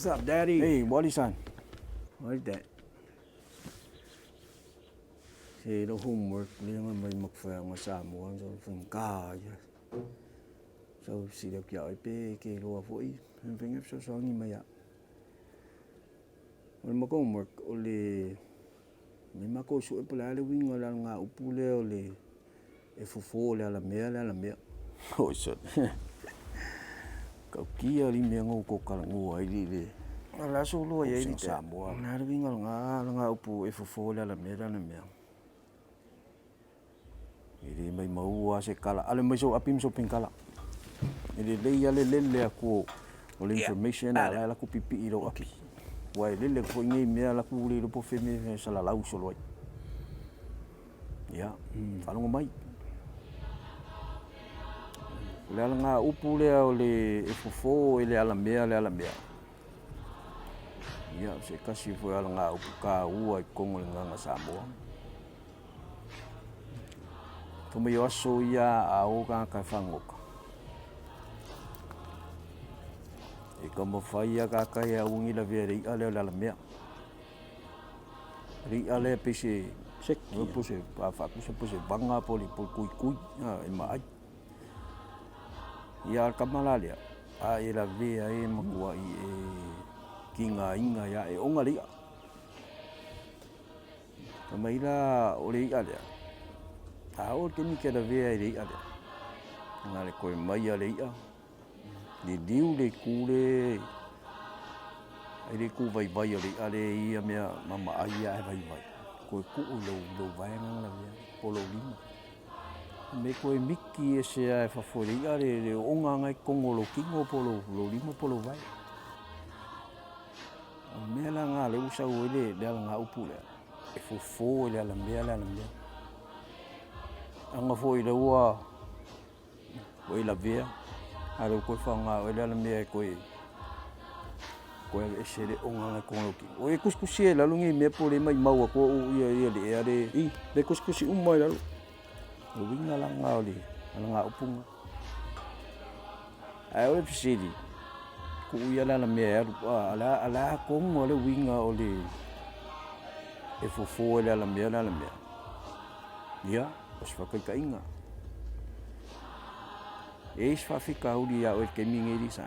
What's up, Daddy? Hey, what is that? What is that? Say the homework. Hindi naman may magfaya nga sa mo. So, from kaya. So, sila kaya ay pe, lo po ay. Ang pingip sa sangi maya. Wala mag homework. Uli, may makoso ay pala alawin nga lang nga upule uli. E fufo le ala mea. Oh, shit. Kau kia li mea ngau ko kalangu ai li le. Ala solo ay Kusang ni Samoa. Alawin nga upu e fufo le ala mea. Ili mai maua se kala. Ale mai so apim so pingkala. Ili le aku ole information ala ku pipi iro api. Wai le ko ngi mea la ku le po feme sala lau solo. Ya, falongo mai. Le ala nga upu le ole e fofo ele ala mea. Ya, se kasi foi ala nga upu ka ua i kongo le nga Samoa. Tuma yo aso ia a o ka whangoka. E ka mawhai a ka ia ungi la vea rei ale ala mea. Rei ale pese seki. Pose whaakusa pose vanga poli kui e maai. Ia ka malalea. A e la vea e makua i e kinga inga ia e onga ria. Ka maila o rei alea. A o ke ni ke la vea e rei alea. Nga le koe mai a rei a. Le diu le kule. Ai le ku vai a rei ale ia mea mama ai a vai. Koe kuu lo vai nga la vea. Polo lima. Me koe miki e se a e whawhori a le onga ngai kongolo kingo polo lima polo vai. Mea la ngā le usau ele le ala ngā upu lea. E fofo ele ala mea. Anga fo i ua koe la vea. Haro koe whanga ele ala mea koe e se le onga ngai kongolo kingo. O e kuskusi e lalungi mea po le mai maua ko ia le e are. Le kuskusi umai lalu. O winga la ngā o le ala ngā upunga. Ai o le pisiri. Ku ia la mea ala kongo le winga o le e fofo ele ala mea. Ia, o se whakaika inga. E se whawhika uri a o e ke mingeri sa.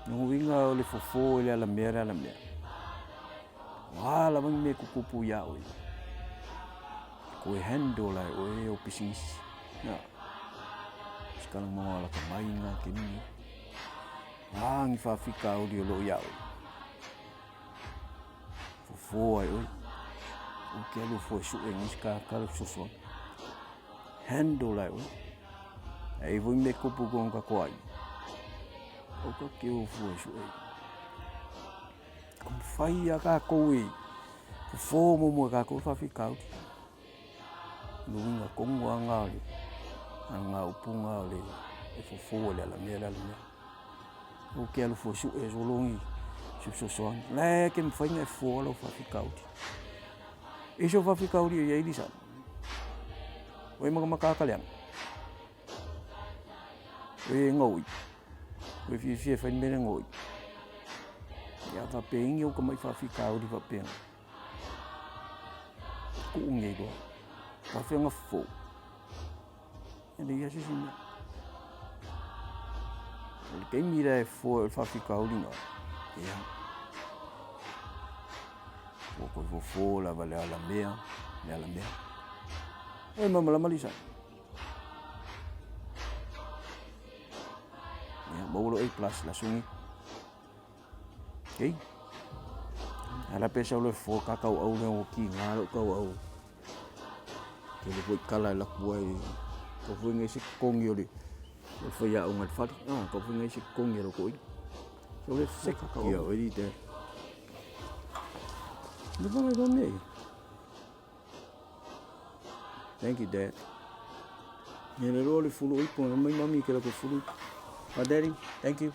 Nungu winga o le fofo ele ala mea. Wala wangi me kukupu ia oi. Ko e handle lai o e o pisingisi. Ia. Sekarang mau ala ka mai ngā ke mingi. Ngi whawhika uri o lo ia oi. Fofo ai oi. Uke alu fo e suwe ngis ka kala susua. Handle lai oi. E voi me kupu gonga ko ai. O ka ke o fo e suwe. Kam whai a ka koe. Fofo momo ka koe whawhika uri. Luinga kongo a ngā le. A ngā upunga o le. E fofo le ala mea. Uke alu fo e suwe solongi. Susua. Le ke mwhainga e fo alo whawhika uri. E so whawhika uri e iei lisa. O e makamaka leang. O e ngoi. O e fie whainmere ngoi. Ia whapengi o ka mai whawhika uri whapenga. Ku ungei doa. Whawhenga fo. E le ia sisina. O le kei mira e fo e whawhika uri ngā. Ia. Koe fofo la vale ala mea. E mamala malisa. Ya, baulo A+ la sungi. Okay. Ala pesa ulo fo kakau au le o ki ngalo kau au. Ke le voi kala la kuai. Ko foi ngai se kongi ori. O foi ya ungat fat. Ko foi ngai se kongi ro koi. So le se kakau. Ya, ori te. Thank you, Dad. Nere role fulu ipo, mai mami ke la ko fulu. Daddy, thank you.